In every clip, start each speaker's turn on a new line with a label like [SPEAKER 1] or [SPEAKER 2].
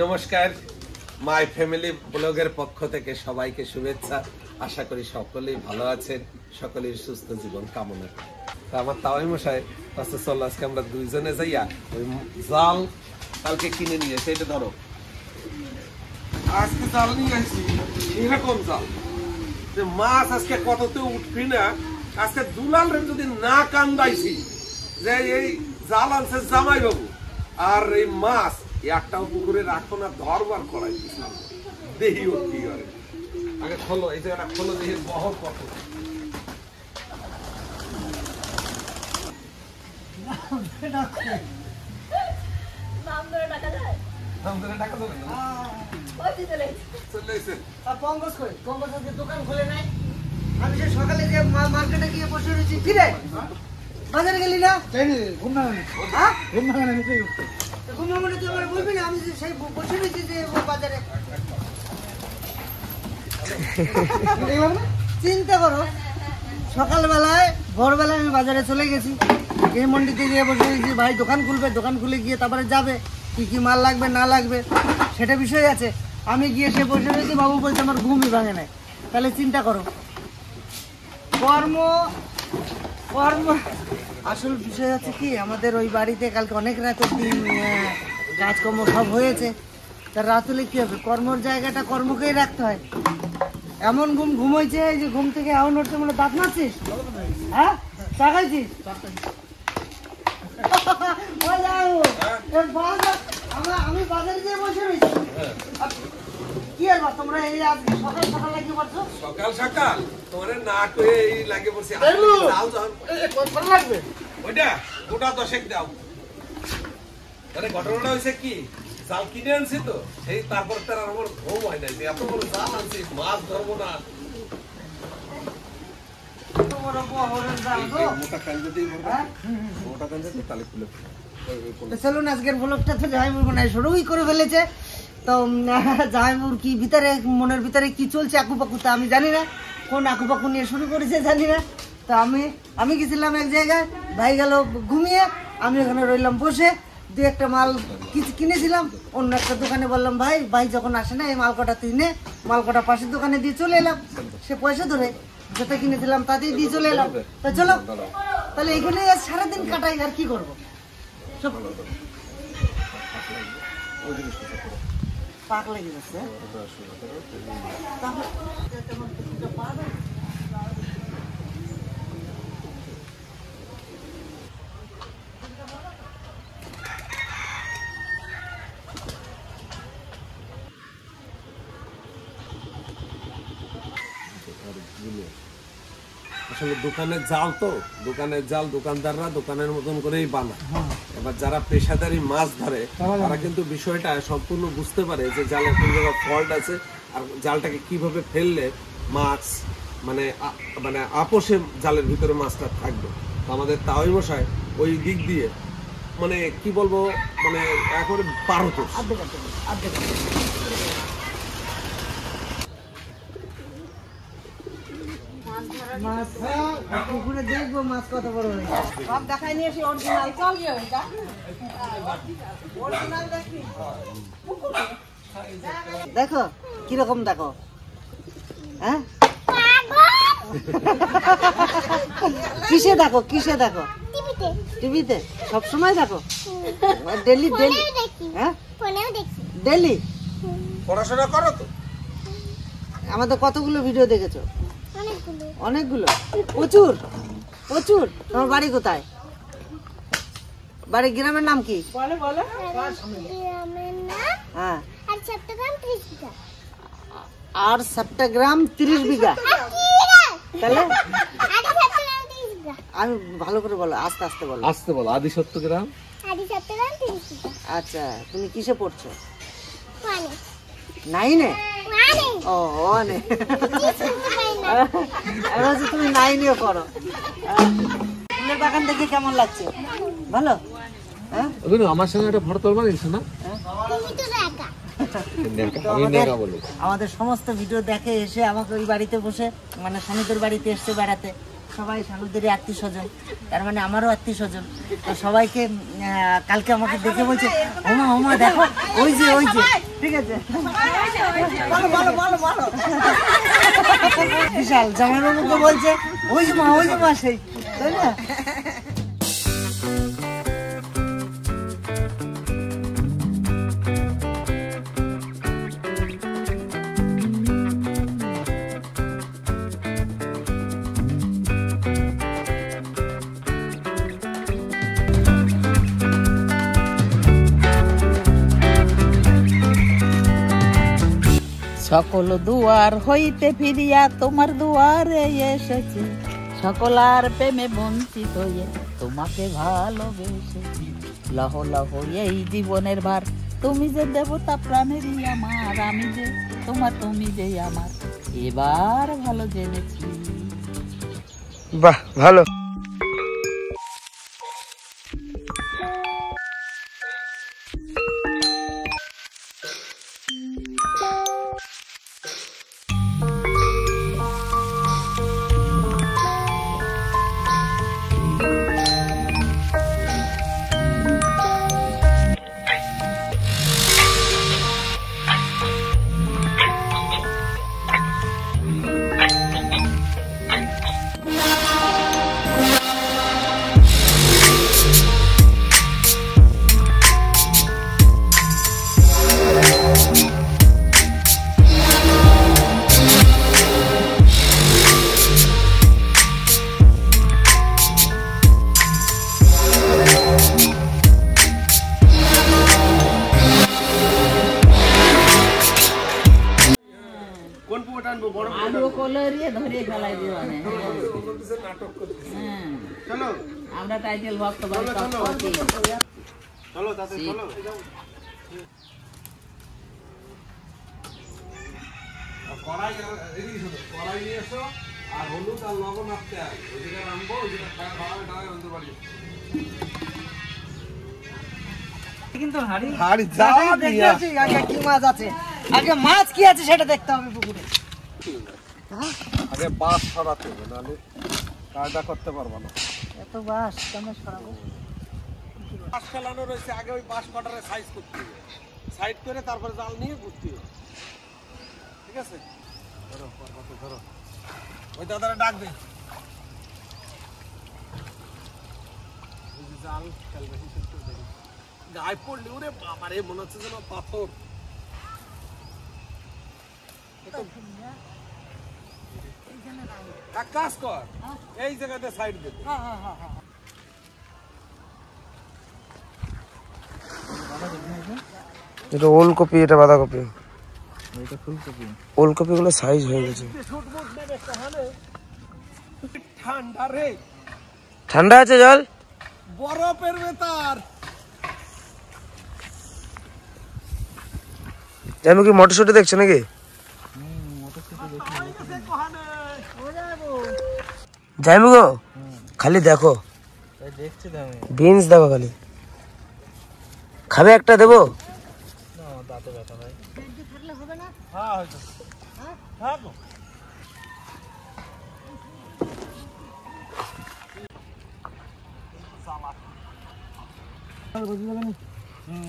[SPEAKER 1] নমস্কার, my family ব্লগের পক্ষ থেকে সবাইকে শুভেচ্ছা। আশা করি সকলেই ভালো আছেন, সকলের সুস্থ জীবন কামনা করি। তা আমার তাওয়াই মশাই কাছে চল, আজকে আমরা দুইজনে যাইয়া ওই জাল কালকে কিনে নিয়ে এসে, এটা ধরো আজকে জাল নিয়ে আসছি, এরকম জাল যে মাছ আজকে কততে উঠবি না। আজকে দুলাল রে যদি না কান্দাইছি যে এই জাল আনছে জামাই বাবু, আর এই মাছ একটাও পুকুরে রাখো না, ধরবার করাই দেখি ও কি করে। আগে খোলো, এই জায়গাটা খোলো, দেখি বহর কত।
[SPEAKER 2] দোকান খুলে নাই, আমি সে সকালে যে মার্কেটে গিয়ে বসে রয়েছি। ফিরে বাজারে গেলি না? ঘুম মানে তুই আমার বলবি না, আমি সেই বসে রয়েছি যে বাজারে। চিন্তা করো, সকালবেলায় ভোরবেলায় আমি বাজারে চলে গেছি, এই মন্ডিতে গিয়ে বসে রয়েছি। ভাই দোকান খুলবে, দোকান খুলে গিয়ে তারপরে যাবে, কি কি মাল লাগবে না লাগবে সেটা বিষয় আছে। আমি গিয়ে সে বসে রয়েছি, বাবু বলছে আমার ঘুমই ভাঙে নাই। তাহলে চিন্তা করো, কর্ম কর্ম আসল বিষয় হচ্ছে কি, আমাদের ওই বাড়িতে কালকে অনেক রাত অব্দি কাজকর্ম সব হয়েছে। তার রাত হলে কি হবে, কর্মর জায়গাটা কর্মকেই রাখতে হয়। এমন ঘুম হয়েছে যে ঘুম থেকে এখন উঠতে মনে দাঁত মারছিস, হ্যাঁ চা খাইছিস? আমি বাজারে গিয়ে বসে রয়েছি। কি আর তোমরা এই আজকে সকাল সকাল লাগিয়ে পড়ছো?
[SPEAKER 1] সকাল সকাল তোমার না কয়ে এই লাগে পড়ছি।
[SPEAKER 2] লাগবে
[SPEAKER 1] ওইটা গোটা 10 দাও। আরে ঘটনাটা হয়েছে কি, জাল কিনে আনছি তো, সেই তারপর তার আমার ঘুম হয় নাই। এত বড় জাল আনছি, মাছ ধরবো না।
[SPEAKER 2] চলুন আজকের ব্লগটা তো জাহাইবুর মানে শুরুই করে ফেলেছে। তো জাহাইবুর কি ভিতরে মনের ভিতরে কি চলছে আকুপাকুতে আমি জানি না, কোন আকুপাকু নিয়ে শুরু করেছে জানি না। তো আমি গেছিলাম এক জায়গায়, ভাই গেল ঘুমিয়ে, আমি ওখানে রইলাম বসে। দু একটা মাল কিছু কিনেছিলাম, অন্য একটা দোকানে বললাম ভাই যখন আসে না এই মাল কটা কিনে, মাল কটা পাশের দোকানে দিয়ে চলে এলাম। সে পয়সা ধরে যেটা কিনেছিলাম তাতেই দিয়ে চলে এলাম। তা চলো তাহলে এখানে সারাদিন কাটাই, আর কি করবো। পাক লেগে গেছে,
[SPEAKER 1] আসলে দোকানের জাল তো, দোকানের জাল দোকানদাররা দোকানের মতন করেই বানায়। এবার যারা পেশাদারি মাছ ধরে তারা কিন্তু বিষয়টা সম্পূর্ণ বুঝতে পারে যে জালের কোন জায়গায় ফল্ট আছে, আর জালটাকে কিভাবে ফেললে মাছ মানে মানে আপোষে জালের ভিতরে মাছটা থাকবে। তো আমাদের তাওই মশাই ওই দিক দিয়ে মানে কি বলবো, মানে একেবারে পারদর্শ।
[SPEAKER 2] পুকুরে দেখবো মাছ কত বড় হয়েছে, সব দেখাই নিয়ে এসে অরিজিনাল। চল অরিজিনাল দেখি, দেখো কিরকম, দেখো হ্যাঁ কিসে দেখো, কিসে দেখো? টিভিতে সবসময় দেখো? ডেলি হ্যাঁ ডেলি
[SPEAKER 1] পড়াশোনা করো তো?
[SPEAKER 2] আমাদের কতগুলো ভিডিও দেখেছো? অনেকগুলো, প্রচুর প্রচুর। তোমার বাড়ি কোথায়? বাড়ি গ্রামের নাম কি? হ্যাঁ, আর সপ্তাগ্রাম 30 বিঘা। তাহলে আমি ভালো করে বলো, আস্তে আস্তে বলো।
[SPEAKER 1] আস্তে বলো। আদি সত্যগ্রাম।
[SPEAKER 2] আচ্ছা, তুমি কিসে পড়ছো? নাইনে? ও অনে, তুমি নাইনেও পড়ো। ফুলের বাগান দেখে কেমন লাগছে? ভালো? হ্যাঁ,
[SPEAKER 1] আমার সঙ্গে একটা ফটো তোলবা দিস না? আমাদের
[SPEAKER 2] সমস্ত ভিডিও দেখে এসে আমাকে ওই বাড়িতে বসে, মানে স্বামীদের বাড়িতে এসছে বেড়াতে, সবাই শানুদেরই আত্মীয় স্বজন, তার মানে আমারও আত্মীয় স্বজন। তো সবাইকে কালকে আমাকে দেখে বলছে ওমা ওমা দেখো ওই যে ঠিক আছে বিশাল জামাইবাবুকে বলছে ওই যে মা সেই, তাই না?
[SPEAKER 3] সকল দুয়ার হইতে ফিরিয়া তোমার দুয়ারে এসেছি, সকলার প্রেমে বঞ্চিত হয়ে তোমাকে ভালোবেসেছি। লহ লহ এই জীবনের ভার, তুমি যে দেবতা প্রাণেরই আমার, আমি যে তোমার তুমি যে আমার, এবার ভালো জেনেছি।
[SPEAKER 4] বাহ ভালো।
[SPEAKER 3] আলু কলরিয়ে ধরে ফেলাই দিও না।
[SPEAKER 4] চলো
[SPEAKER 3] আমরা টাইটেল ভক্ত বাড়ি করছি।
[SPEAKER 4] চলো তাতে চলো।
[SPEAKER 1] কড়াই নিয়ে এসো আর হলুদ আর লবণ আনতে হয়, ওইদিকে রাখবো, ওইদিকে ডাঙায় আনতে পারি।
[SPEAKER 2] কিন্তু হাড়ি
[SPEAKER 4] যাও
[SPEAKER 2] দেখতে আছি আগে কি মাছ আছে, আগে মাছ কি আছে সেটা দেখতে হবে পুকুরে।
[SPEAKER 1] আগে বাঁশ সরাতে হবে, নাহলে কায়দা করতে পারবো না।
[SPEAKER 2] এত বাস কেন সরাবো?
[SPEAKER 1] বাঁশ ফেলানো রয়েছে, আগে ওই বাঁশ কটারে সাইজ করতে হবে, সাইড করে তারপরে জাল নিয়ে ঘুরতে হবে। ঠিক আছে, ধরো ধরো, ওই দাদারা ডাক দে। জাল ফেলবে গায়ে পড়লে ওরে বাবারে মনে হচ্ছে যেন পাথর। এক কাজ কর, এই জায়গাতে সাইড দে।
[SPEAKER 4] এটা ওলকপি, এটা বাঁধাকপি, ওলকপি গুলো সাইজ হয়ে গেছে।
[SPEAKER 1] ঠান্ডা রে,
[SPEAKER 4] ঠান্ডা আছে জল,
[SPEAKER 1] বরফের ভেতর।
[SPEAKER 4] জানো কি মটরশুটি দেখছো নাকি? যাইবো গো, খালি দেখো বিনস দেখো, খালি খাবে একটা দেবো।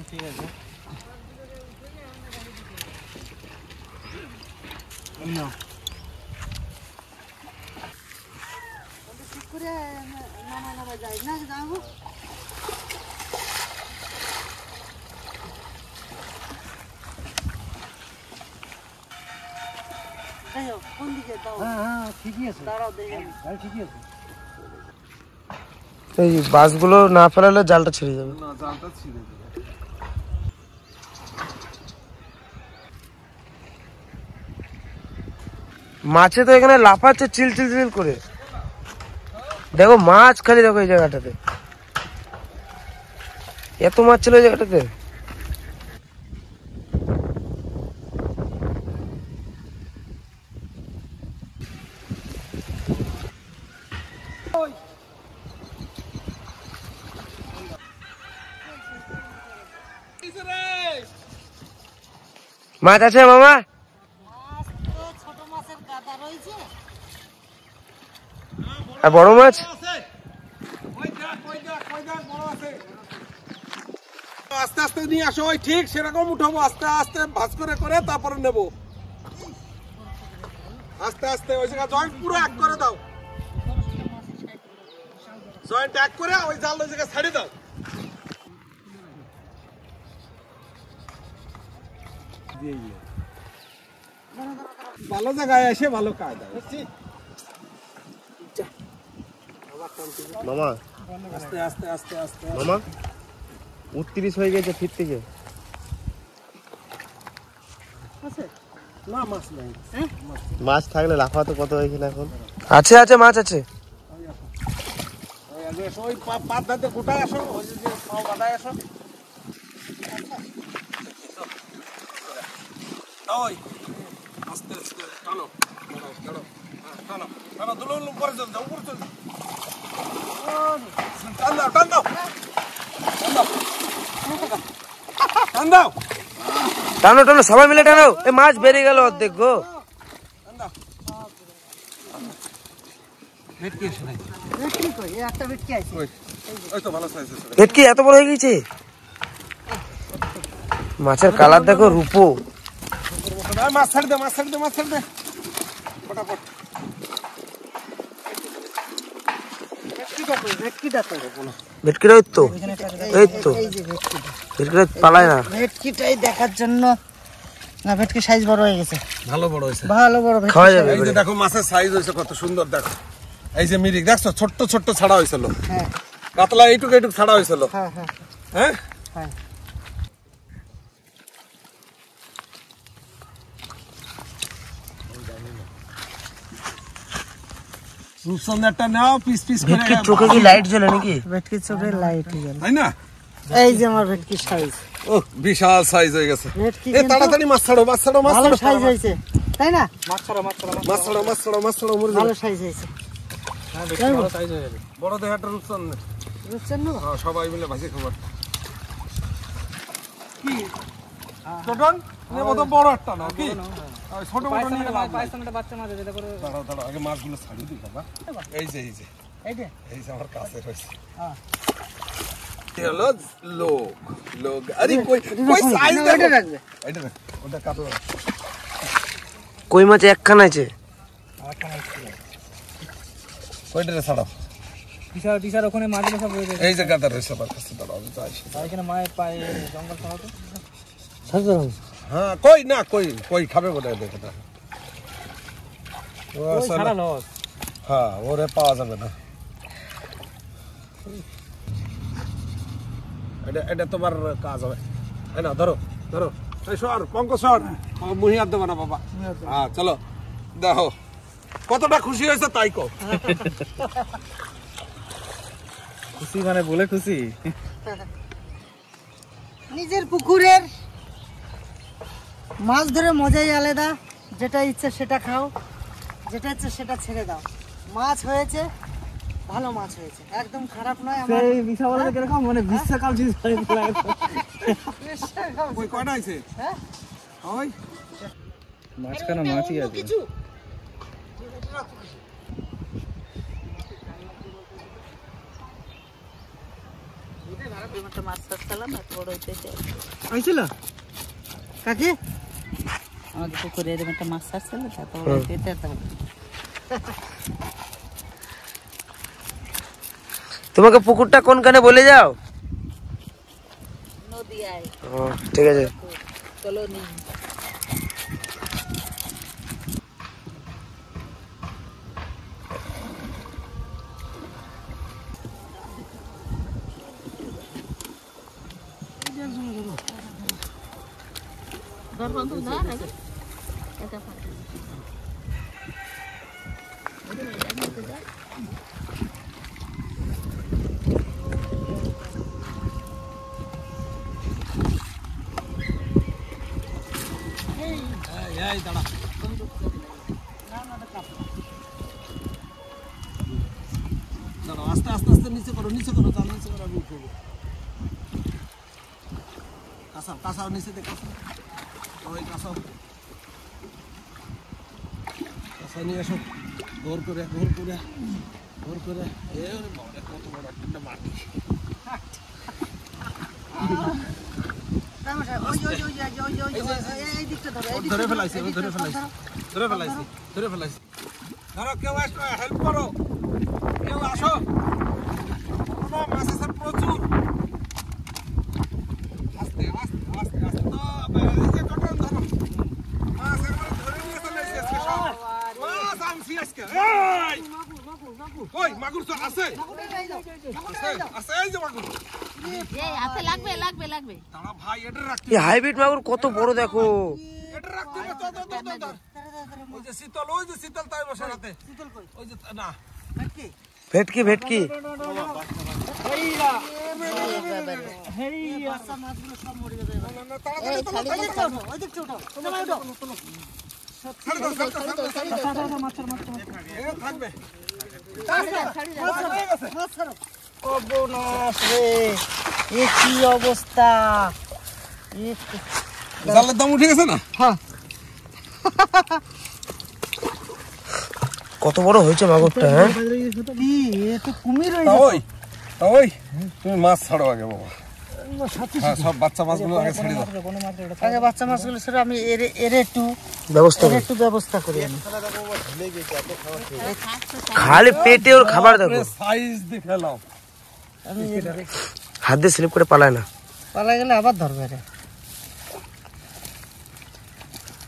[SPEAKER 1] ঠিক আছে,
[SPEAKER 2] কোন দিকে দাও? হ্যাঁ ঠিকই আছে, দাঁড়াও দেখে ঠিকই আছে।
[SPEAKER 4] এই বাসগুলো না ফেলালে জালটা ছেড়ে যাবে।
[SPEAKER 1] না জালটা ছিঁড়ে দিবে।
[SPEAKER 4] মাছে তো এখানে লাফাচ্ছে চিল চিল চিল করে, দেখো মাছ খালি দেখো এই জায়গাটাতে, এত মাছ ছিল এই জায়গাটাতে। মাছ আছে মামা?
[SPEAKER 2] ছোট মাছের গাদা রয়েছে।
[SPEAKER 4] আর বড় মাছ
[SPEAKER 1] আস্তে আস্তে নিয়ে আসো, ওই ঠিক সেরকম উঠাবো, আস্তে আস্তে ভাঁজ করে করে তারপরে নেবো, আস্তে আস্তে ওই জায়গা জয়েন্ট পুরো এক করে দাও, জয়েন্ট এক করে ওই জাল ওই জায়গায় ছাড়ি দাও। ভালো জায়গায় এসে ভালো কাজ হয়।
[SPEAKER 4] মামা
[SPEAKER 1] আস্তে আস্তে আস্তে আস্তে
[SPEAKER 4] মামা ৩৯ হয়ে গেছে ফির থেকে।
[SPEAKER 1] না মাছ নাই,
[SPEAKER 4] মাছ থাকলে লাফাতো কত হয়েছিল এখন? আছে আছে মাছ আছে।
[SPEAKER 1] ওই পাত ধাতে গোটায় আসো, ওই যে পাও বাঁধায় আসো, ওই আস্তে আস্তে টানো টানো টানো টানো, দুলো উপরে চল যাও, উপরে চল যাও, টান দাও টান দাও টান দাও
[SPEAKER 4] টানো টানো সবাই মিলে টানো। এ মাছ বেরিয়ে গেল অর্ধেক গো।
[SPEAKER 1] টান দাও। ভেটকি এসে নাই,
[SPEAKER 2] ভেটকি কই? এই একটা ভেটকি আছে।
[SPEAKER 1] ওই তো ভালো সাইজ আছে।
[SPEAKER 4] ভেটকি এত বড় হয়ে গেছে, মাছের কালার দেখো রূপো।
[SPEAKER 1] মাছ ছাড় দে, মাছ ছাড় দে, মাছ ছাড় দে ফটাফট।
[SPEAKER 2] ভেটকিটা তো
[SPEAKER 4] ভেটকিটা ওই তো, এই তো
[SPEAKER 2] এই যে ভেটকিটা,
[SPEAKER 4] ভেটকিটা পালায় না।
[SPEAKER 2] ভেটকিটাই দেখার জন্য না, ভেটকি সাইজ বড় হয়ে গেছে,
[SPEAKER 1] ভালো বড় হয়েছে,
[SPEAKER 2] ভালো বড় ভেটকি।
[SPEAKER 4] খাওয়া যাবে
[SPEAKER 1] এই যে দেখো মাছের সাইজ হয়েছে কত সুন্দর, দেখো এই যে মিরিক দেখছো ছোট্ট ছোট্ট ছাড়া হয়েছিল,
[SPEAKER 2] হ্যাঁ
[SPEAKER 1] কাতলা এইটুকু এইটুকু ছাড়া হয়েছিল।
[SPEAKER 2] হ্যাঁ হ্যাঁ
[SPEAKER 1] হ্যাঁ
[SPEAKER 2] হ্যাঁ।
[SPEAKER 1] রূপচন্দ্রটা নাও, পিস পিস করে,
[SPEAKER 4] ভেটকির চোখে কি লাইট জ্বলে নাকি?
[SPEAKER 2] ভেটকির চোখে লাইট গেল।
[SPEAKER 1] তাই না?
[SPEAKER 2] এই যে আমার ভেটকির সাইজ,
[SPEAKER 1] ও বিশাল সাইজ হয়ে গেছে।
[SPEAKER 2] ভেটকি
[SPEAKER 1] এ তাড়াতাড়ি মাছ ছাড়ো, মাছ ছাড়ো, মাছ
[SPEAKER 2] ভালো
[SPEAKER 1] ছাড়ো,
[SPEAKER 2] সাইজ হয়েছে, তাই না?
[SPEAKER 1] মাছ ছাড়ো, মাছ ছাড়ো, মাছ ছাড়ো, মরে
[SPEAKER 2] ভালো
[SPEAKER 1] যাবে।
[SPEAKER 2] সাইজ হয়েছে।
[SPEAKER 1] বড় দেহাটা রূপচন্দ্র,
[SPEAKER 2] বুঝছেন না?
[SPEAKER 1] হ্যাঁ, সবাই মিলে ভাসি খাবার। কি টোটন নেবো তো বড় একটা না কি? ওই ছোট মোটো নিয়ে লাভ নাই। দাঁড়াও দাঁড়াও, আগে মাছগুলো ছাড়ি দিই বাবা। এই যে এই যে আমার কাছে রয়েছে। হলো লোক আরে কই সাইজ
[SPEAKER 2] এটা
[SPEAKER 1] দেখো,
[SPEAKER 2] রাখবে।
[SPEAKER 1] এটা দেখ, ওটা কাটলো।
[SPEAKER 4] কই মাছ একখানা আছে।
[SPEAKER 1] কয়টা ছাড়াও,
[SPEAKER 5] টিচার ওখানে মাঝে সব রয়েছে,
[SPEAKER 1] এই যে গাদা রয়েছে আমার কাছে, দাঁড়াও আমি যাই।
[SPEAKER 5] এখানে মায়ের পায়ে জঙ্গল সরাতো।
[SPEAKER 1] হ্যাঁ কই না, কই খাবে বলে দেখো না, ও
[SPEAKER 5] সারা
[SPEAKER 1] আসলে
[SPEAKER 5] লস।
[SPEAKER 1] হ্যাঁ ওরে পাওয়া যাবে না। এটা তোমার কাজ হবে, এই না ধরো ধরো, এই সর পঙ্কজ সর, মুহি আর দেবো না বাবা। হ্যাঁ চলো দেখো কতটা খুশি হয়েছে তাই কো।
[SPEAKER 5] খুশি মানে বলে খুশি।
[SPEAKER 2] নিজের পুকুরের মাছ ধরে মজাই আলাদা, যেটা ইচ্ছে সেটা খাও, যেটা ইচ্ছে সেটা ছেড়ে দাও। মাছ হয়েছে, ভালো মাছ হয়েছে, একদম খারাপ নয়। আমার
[SPEAKER 5] এই বিশা বলতে কিরকম মানে বিশ্বকাপ জিত
[SPEAKER 1] ওই কয়টা আছে?
[SPEAKER 2] হ্যাঁ?
[SPEAKER 1] ওই
[SPEAKER 5] মাঝখানে মাছই আছে।
[SPEAKER 2] কিছু
[SPEAKER 3] মাছ ধরছিলাম, এত বড় হইতেছে।
[SPEAKER 2] হয়েছিল কাকি?
[SPEAKER 3] আমাদের পুকুরে এরকম একটা মাছ ছাড়ছিল, এত বড় হইতেছে, এত বড়।
[SPEAKER 4] তোমাকে পুকুরটা কোনখানে বলে যাও?
[SPEAKER 3] নদিয়ায়
[SPEAKER 4] ও ঠিক আছে।
[SPEAKER 3] কলোনি।
[SPEAKER 1] এই দাঁড়া, দাঁড়াও আস্তে আস্তে আস্তে নিচে করো, নিচে করো, তার নিচে করো, আমি উঠবো। কাঁসাও নিচে দেখ, ওই কাঁসাও নিয়ে এসো, ঘোর করে
[SPEAKER 2] এই দিকটা ধরো, এই
[SPEAKER 1] ধরে
[SPEAKER 2] দিকটা
[SPEAKER 1] ফেলাইছি,
[SPEAKER 2] ধরো, এই
[SPEAKER 1] ধরে
[SPEAKER 2] দিকটা
[SPEAKER 1] ফেলাইছি,
[SPEAKER 2] ধরো।
[SPEAKER 1] ধরে ফেলাইছি, ধরে ফেলাইছি। ধরো কেউ আসো, হেল্প করো, কেউ আসো। কোনো মাছ আছে প্রচুর। আস্তে আস্তে আস্তে আস্তে তো এই যে টোটাল ধরো। মাছ একবার ধরে নিয়ে চলে এসেছে আজকে সব। মাছ আনছি আজকে। এই! ওই মাগুর তো আছে? আছে, আছে, এই যে মাগুর।
[SPEAKER 3] হাতে লাগবে লাগবে লাগবে
[SPEAKER 1] দাঁড়া ভাই, এটা রাখতে
[SPEAKER 4] এই হাইব্রিড মাগুর কত বড় দেখো।
[SPEAKER 1] এটা রাখতে হবে, তো, ওই যে শীতল তাই বসে রাতে। ওই যে না,
[SPEAKER 4] ভেটকি ভেটকি
[SPEAKER 2] বাচ্চা মাছগুলো সব মরে যাবে এবার।
[SPEAKER 1] না, তাড়াতাড়ি তোলো, তাড়াতাড়ি তোলো।
[SPEAKER 2] ওই দিকটা উঠাও, তোমরা উঠাও।
[SPEAKER 1] ছাড় দাও, ছাড় দাও, ছাড় দাও, ছাড় দাও। এ থাকবে।
[SPEAKER 2] মাছ ছাড়ো। সর্বনাশ রে, এ কি অবস্থা!
[SPEAKER 1] জালের দাম উঠে গেছে না?
[SPEAKER 2] হ্যাঁ,
[SPEAKER 4] কত বড় হয়েছে মাগুরটা, হ্যাঁ?
[SPEAKER 2] কি এ তো কুমির হয়ে
[SPEAKER 1] তা
[SPEAKER 2] গেছে।
[SPEAKER 1] ওই তুমি মাছ ছাড়ো আগে বাবা। হ্যাঁ, সব বাচ্চা মাছগুলো আগে ছেড়ে দাও।
[SPEAKER 2] আগে বাচ্চা মাছগুলো ছেড়ে আমি এর একটু
[SPEAKER 4] ব্যবস্থা করো।
[SPEAKER 2] একটু ব্যবস্থা করি আমি।
[SPEAKER 4] খালি পেটে ওর খাবার দেখো।
[SPEAKER 1] সাইজ দেখে নাও।
[SPEAKER 2] আমি
[SPEAKER 4] হাত দিয়ে স্লিপ করে পালায় না।
[SPEAKER 2] পালা গেলে আবার ধরবে রে।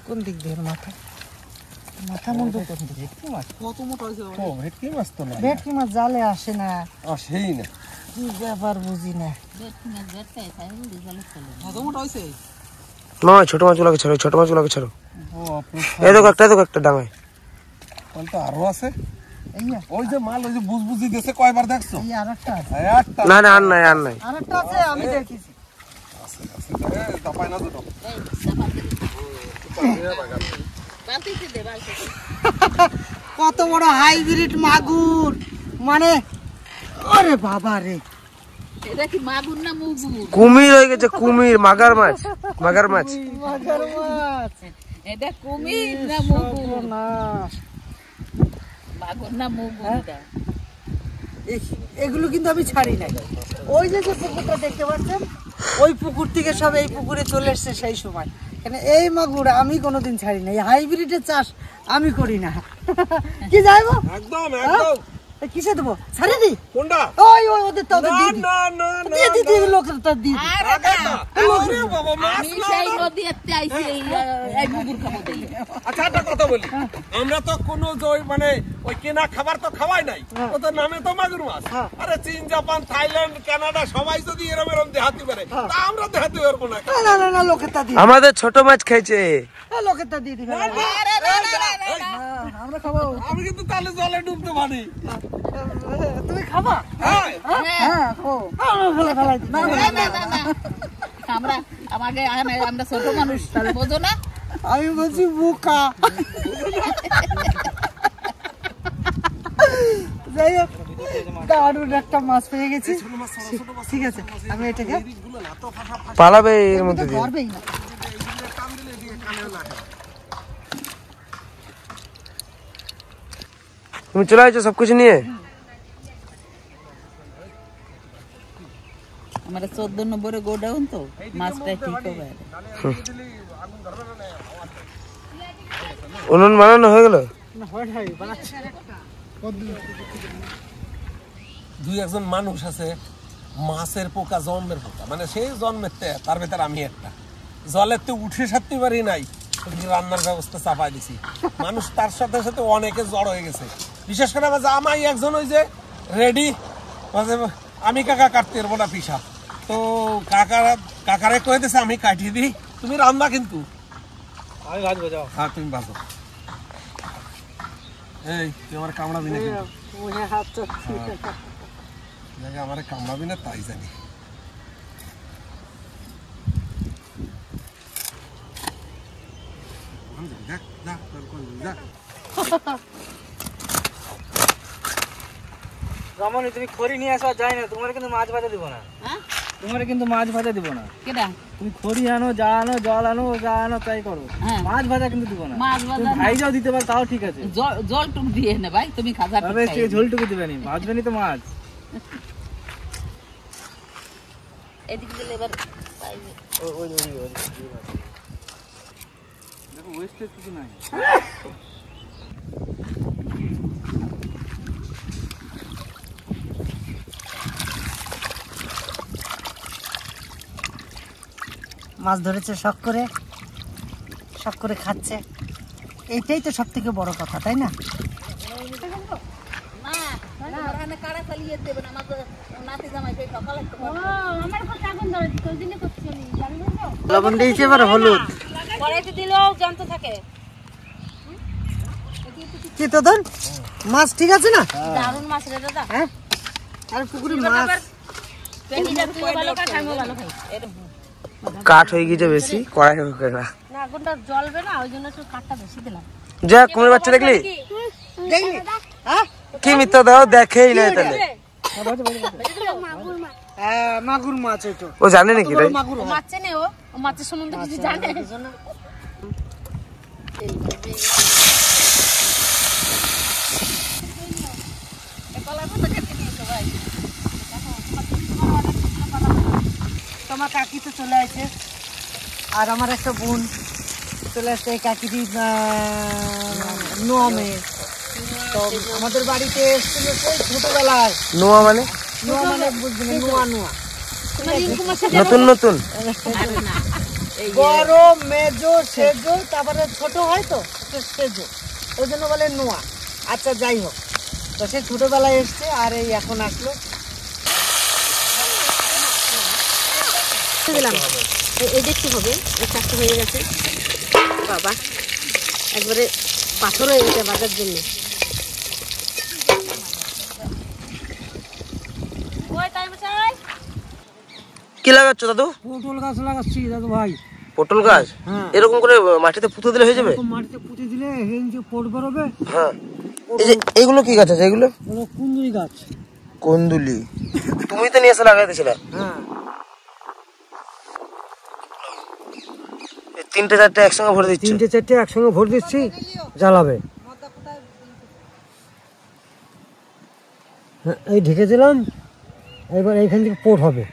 [SPEAKER 2] কোন দিক দিয়ে মাথা মাথা মুন্ডু কোন দিকে?
[SPEAKER 1] কত মোটা হয়েছে? ও ভেটকি মাছ তো না।
[SPEAKER 2] ভেটকি মাছ জালে আসে না,
[SPEAKER 1] আসেই না।
[SPEAKER 2] কি ব্যাপার বুঝি না।
[SPEAKER 4] মামা ছোট মাছগুলোকে ছাড়ো, ছোট মাছগুলোকে ছাড়ো।
[SPEAKER 1] ও
[SPEAKER 4] এই দেখো একটা ডাঙায়।
[SPEAKER 1] তাহলে তো আরো আছে।
[SPEAKER 2] এই
[SPEAKER 1] ওই যে মাল, ওই যে বুঝবুঝি দিয়েছে, কয়বার দেখছো?
[SPEAKER 2] এই আরেকটা আছে,
[SPEAKER 1] একটা
[SPEAKER 4] না না, আর নাই আর নাই।
[SPEAKER 2] আরেকটা আছে, আমি দেখেছি।
[SPEAKER 1] আছে, আছে। এ, দাপায় না দুটো।
[SPEAKER 2] কত বড় হাইব্রিড মাগুর, মানে ওরে বাবা রে।
[SPEAKER 3] এটা কি মাগুর না মুগুর?
[SPEAKER 4] কুমির হয়ে গেছে, কুমির, মাগার মাছ, মাগার মাছ।
[SPEAKER 2] মাগুর মাছ,
[SPEAKER 3] এটা কুমির না মুগুর?
[SPEAKER 2] সর্বনাশ।
[SPEAKER 3] মাগুর না মুগুর এটা?
[SPEAKER 2] এগুলো কিন্তু আমি ছাড়ি নাই। ওই যে যে পুকুরটা দেখতে পাচ্ছেন, ওই পুকুর থেকে সব এই পুকুরে চলে এসছে সেই সময়। কেন এই মাগুর আমি কোনোদিন ছাড়ি নাই, হাইব্রিডের চাষ আমি করি না। কি যাইবো
[SPEAKER 1] একদম একদম।
[SPEAKER 2] কিসে দেবো, ছাড়ি দি
[SPEAKER 1] কোনটা?
[SPEAKER 2] ওই ওই ওদের তো ওদের দিয়ে দি।
[SPEAKER 1] না না না।
[SPEAKER 2] দিয়ে দি দিয়ে লোকের তো দিয়ে দি।
[SPEAKER 1] আরে বাবা, মাছ
[SPEAKER 3] আমি সেই নদীতে আইছি এই মুগুর খাবো দেই।
[SPEAKER 1] আচ্ছা, একটা কথা বলি, আমরা তো কোনো মানে ওই কেনা খাবার তো খাওয়াই নাই, ওদের নামে তো মাগুর মাছ। আরে চীন, জাপান, থাইল্যান্ড, কানাডা সবাই যদি এরম এরম দেহাতি পারে, তা আমরা দেহাতি পারবো না।
[SPEAKER 2] না না না, লোকের তা দিয়ে,
[SPEAKER 4] আমাদের ছোট মাছ খেয়েছে।
[SPEAKER 2] লোকের তা দিয়ে দিবে। আমরা খাবো।
[SPEAKER 1] আমি কিন্তু তাহলে জলে ডুবতে পারি।
[SPEAKER 2] তুমি খাবা?
[SPEAKER 1] হ্যাঁ,
[SPEAKER 2] হ্যাঁ খাবো। ফেলে ফেলাই দিই।
[SPEAKER 3] না না না না, আমরা আমরা ছোট মানুষ, তাহলে বোঝো না?
[SPEAKER 2] আমি বলছি বোকা। যাই হোক, দারুণ একটা মাছ পেয়ে গেছি। ঠিক আছে, আমি এটাকে
[SPEAKER 4] পালাবে এর মধ্যে দিয়ে।
[SPEAKER 2] ধরবেই না।
[SPEAKER 4] তুমি চলে আসছো সবকিছু নিয়ে।
[SPEAKER 3] আমাদের 14 নম্বরে গোডাউন তো, মাছটা ঠিক হবে।
[SPEAKER 4] উনুন বানানো হয়ে গেল।
[SPEAKER 1] দুই একজন মানুষ আছে মাছের পোকা, জন্মের পোকা, মানে সেই জন্মের তার ভেতর আমি একটা জলের তো উঠে সারতে পারি নাই, রান্নার ব্যবস্থা চাপাই দিছি। মানুষ তার সাথে সাথে অনেকে জড় হয়ে গেছে, বিশেষ করে আমার জামাই একজন ওই যে রেডি, আমি কাকা কাটতে পারবো না পিসা, তো কাকারে কয়ে দিছে আমি কাটিয়ে দিই, তুমি রান্না কিন্তু
[SPEAKER 5] আমি ভাজবো, যাও।
[SPEAKER 1] হ্যাঁ তুমি বাজো। এই তুই আমার কামড়াবি না কিন্তু, আমার কামড়াবি না তাই জানি।
[SPEAKER 5] রমণী, তুমি খড়ি নিয়ে আসা যায় না, তোমার কিন্তু মাছ ভাজা দিব না।
[SPEAKER 3] হ্যাঁ
[SPEAKER 5] তোমার কিন্তু মাছ ভাজা দিব না।
[SPEAKER 3] কেডা
[SPEAKER 5] তুমি খড়ি আনো, যা আনো, জল আনো, যা আনো তাই করো।
[SPEAKER 3] হ্যাঁ।
[SPEAKER 5] মাছ ভাজা কিন্তু দিব না।
[SPEAKER 3] মাছ ভাজা
[SPEAKER 5] তুমি ভাইজাও দিতে পারো, তাও ঠিক আছে।
[SPEAKER 3] জল টুক দিয়ে নে ভাই, তুমি খাজা
[SPEAKER 5] তবে সে ঝোলটুকু দিবে নি, ভাজবেনি তো মাছ।
[SPEAKER 3] এদিকে দিলে এবার
[SPEAKER 5] দেখো ওয়েস্টেজ কিছু নাই।
[SPEAKER 2] মাছ ধরেছে শখ করে খাচ্ছে, এইটাই তো সব থেকে বড় কথা, তাই না? লবণ দিয়েছে, এবার হলুদ। কি তোদের মাছ ঠিক আছে না? হ্যাঁ, আর পুকুরে মাছ
[SPEAKER 4] কাঠ হয়ে গেছে বেশি, কড়াই হোক না।
[SPEAKER 6] আগুনটা জ্বলবে না, ওই জন্য একটু কাঠটা বেশি দিলাম।
[SPEAKER 4] যা কুমির বাচ্চা দেখলি
[SPEAKER 2] দেখলি? হ্যাঁ,
[SPEAKER 4] কি মিথ্যা দাও, দেখেই নাই তাহলে।
[SPEAKER 2] মাগুর মাছ এটা,
[SPEAKER 4] ও জানে নাকি তাই?
[SPEAKER 2] মাগুর
[SPEAKER 6] মাছ চেনে ও মাছের সম্বন্ধে কিছু জানে।
[SPEAKER 2] তোমার কাকি তো চলে আসে, আর আমার একটা বোন চলে আসছে। এই কাকিটি নোয়া মেয়ে, তো আমাদের বাড়িতে এসেছিল সেই ছোটবেলায়।
[SPEAKER 4] নোয়া মানে?
[SPEAKER 2] নোয়া মানে বুঝবে না, নোয়া নোয়া
[SPEAKER 4] নতুন নতুন
[SPEAKER 2] বড় মেজো সেজো, তারপরে ছোট হয় তো সেজো, ওই জন্য বলে নোয়া। আচ্ছা যাই হোক, তো সে ছোটবেলায় এসছে আর এই এখন আসলো।
[SPEAKER 6] দিলাম এই দেখতে হবে, এই কাজটা হয়ে গেছে। বাবা একবারে পাথর হয়ে গেছে বাজার জন্য।
[SPEAKER 4] কি লাগাচ্ছ দাদু?
[SPEAKER 2] পটল গাছ লাগাচ্ছি দাদু ভাই।
[SPEAKER 4] পটল গাছ? এরকম করে মাটিতে পুঁতে দিলে হয়ে যাবে?
[SPEAKER 2] মাটিতে পুঁতে দিলে যে পট বেরোবে।
[SPEAKER 4] হ্যাঁ, এই যে এইগুলো কি গাছ আছে এগুলো?
[SPEAKER 2] কুন্দুরি গাছ।
[SPEAKER 4] কুন্দুলি তুমি তো নিয়ে এসে লাগাইতেছিলে?
[SPEAKER 2] হ্যাঁ,
[SPEAKER 4] তিনটে চারটে একসঙ্গে ভরে দিচ্ছি।
[SPEAKER 2] 3-4টে একসঙ্গে ভরে দিচ্ছি, জ্বালাবে। হ্যাঁ, এই ঢেকে দিলাম, এবার এইখান থেকে পোট হবে।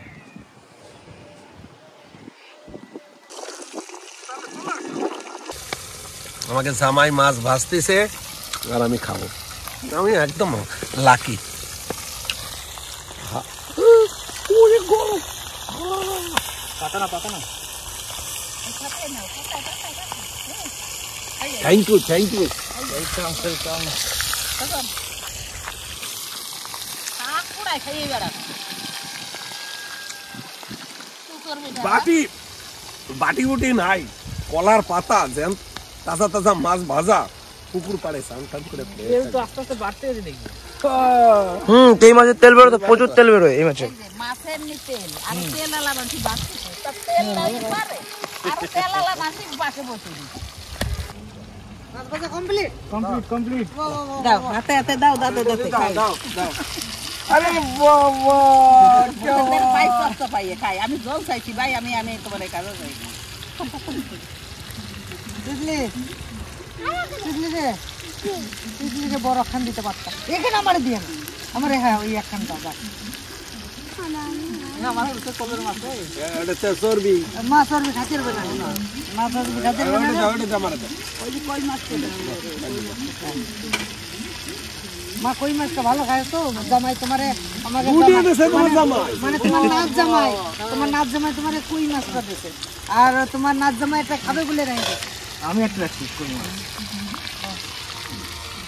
[SPEAKER 1] আমাকে জামাই মাছ ভাজতেছে আর আমি খাবো, আমি একদম lucky. Thank you, thank you. বাটি বাটি বুটি নাই, কলার পাতা, যেন তাজা তাজা মাছ ভাজা, পুকুর পাড়ে স্নান টান করে
[SPEAKER 5] তেল তো আস্তে আস্তে বাড়তে গেছে দেখি।
[SPEAKER 4] এই মাছের তেল বেরোয় তো, প্রচুর তেল বেরোয় এই মাছে।
[SPEAKER 3] মাছের নি তেল আর তেল আলা মাছি বাসে, তা তেল নাই পারে আর তেল আলা মাছি বাসে বসে।
[SPEAKER 2] মাছ ভাজা কমপ্লিট।
[SPEAKER 5] কমপ্লিট।
[SPEAKER 3] দাও হাতে হাতে দাও, দাও দাও খাই।
[SPEAKER 1] আরে বাবা,
[SPEAKER 3] তোদের পাই কষ্ট পাইয়ে খাই। আমি জল চাইছি ভাই, আমি তোমার কাজে যাই।
[SPEAKER 2] বুঝলি রে, বড় খান দিতে পারতাম। এখানে আমার দিয়ে না, আমার হ্যাঁ ওই একখান দাদা।
[SPEAKER 3] আমার হচ্ছে কবের মাছ।
[SPEAKER 1] এটা তো চর্বি।
[SPEAKER 2] মাছ আর খাতে পারবে না, মাছ আর খাতে পারবে না।
[SPEAKER 3] ওই যে কই মাছ খেতে
[SPEAKER 2] মা কই মাছটা ভালো খায় তো। জামাই তোমারে আমাকে
[SPEAKER 1] উঠিয়ে দিয়েছে তোমার জামাই।
[SPEAKER 2] মানে তোমার নাচ জামাই, তোমারে কই মাছটা দিয়েছে, আর তোমার নাচ জামাই এটা খাবে বলে রেখে।
[SPEAKER 5] আমি একটা রাখছি কই মাছ।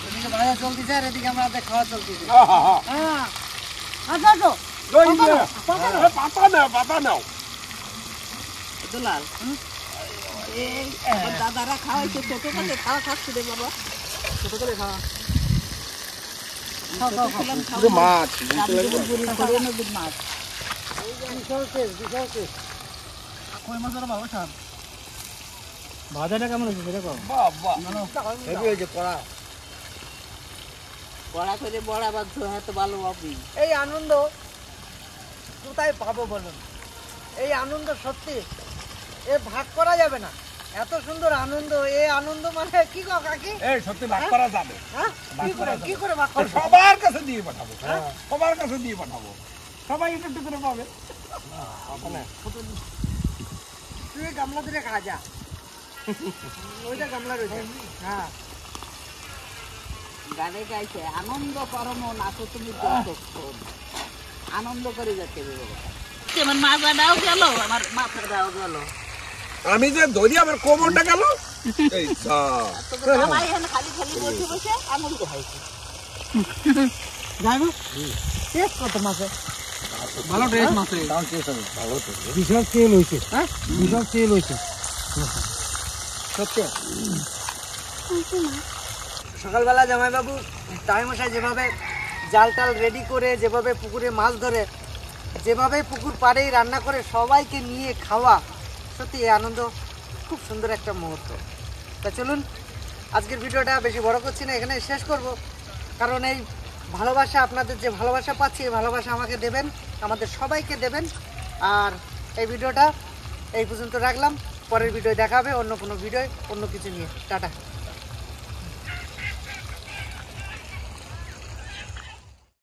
[SPEAKER 2] এদিকে ভাজা চলতেছে আর এদিকে আমাদের খাওয়া চলতেছে। হ্যাঁ, আচ্ছা তো
[SPEAKER 1] পাতা নাও।
[SPEAKER 3] দুলাল এই দাদারা খাওয়াইছে ছোটবেলাতে, খাওয়া খাচ্ছি রে বাবা, ছোটবেলাতে খাওয়া।
[SPEAKER 1] মাছ
[SPEAKER 3] মাছ
[SPEAKER 5] ভাজাটা কেমন হয়েছে সেটা কম?
[SPEAKER 3] বড়া করে বড়া বাঁধছো, হ্যাঁ তো ভালো হবে।
[SPEAKER 2] এই আনন্দ কোথায় পাবো বলুন? এই আনন্দ সত্যি এ ভাগ করা যাবে না। এত সুন্দর আনন্দ, এই আনন্দ মানে কি গো কাকি?
[SPEAKER 1] এই সত্যি ভাগ করা যাবে।
[SPEAKER 2] হ্যাঁ কি করে ভাগ করব?
[SPEAKER 1] সবার কাছে দিয়ে পাঠাবো, সবার কাছে দিয়ে পাঠাবো, সবাই একটু একটু করে পাবে।
[SPEAKER 2] তুই গামলা ধরে খা যা, ওইটা গামলা রয়েছে। হ্যাঁ
[SPEAKER 3] গানে গাইছে আনন্দ করম নাচো তুমি যতক্ষণ, আনন্দ করে যেতে হবে। আমার মাথাটাও গেল, আমার মাথাটাও গেল।
[SPEAKER 1] আমি যে ধরি আমার কোমরটা গেল। এই
[SPEAKER 3] সবাই এখানে খালি খালি বসে বসে আনন্দ হয়েছে।
[SPEAKER 2] যাইবো টেস্ট কত মাছে?
[SPEAKER 5] ভালো টেস্ট মাছে।
[SPEAKER 2] বিশাল সেল হয়েছে। হ্যাঁ বিশাল সেল হয়েছে সত্যি। সকালবেলা জামাইবাবু টাইমশাই যেভাবে জাল টাল রেডি করে, যেভাবে পুকুরে মাছ ধরে, যেভাবে পুকুর পাড়েই রান্না করে সবাইকে নিয়ে খাওয়া, সত্যি এই আনন্দ খুব সুন্দর একটা মুহূর্ত। তা চলুন আজকের ভিডিওটা বেশি বড় করছি না, এখানে শেষ করব। কারণ এই ভালোবাসা, আপনাদের যে ভালোবাসা পাচ্ছি, এই ভালোবাসা আমাকে দেবেন, আমাদের সবাইকে দেবেন। আর এই ভিডিওটা এই পর্যন্ত রাখলাম। পরের ভিডিও দেখা হবে অন্য কোনো ভিডিও, অন্য কিছু নিয়ে। টাটা।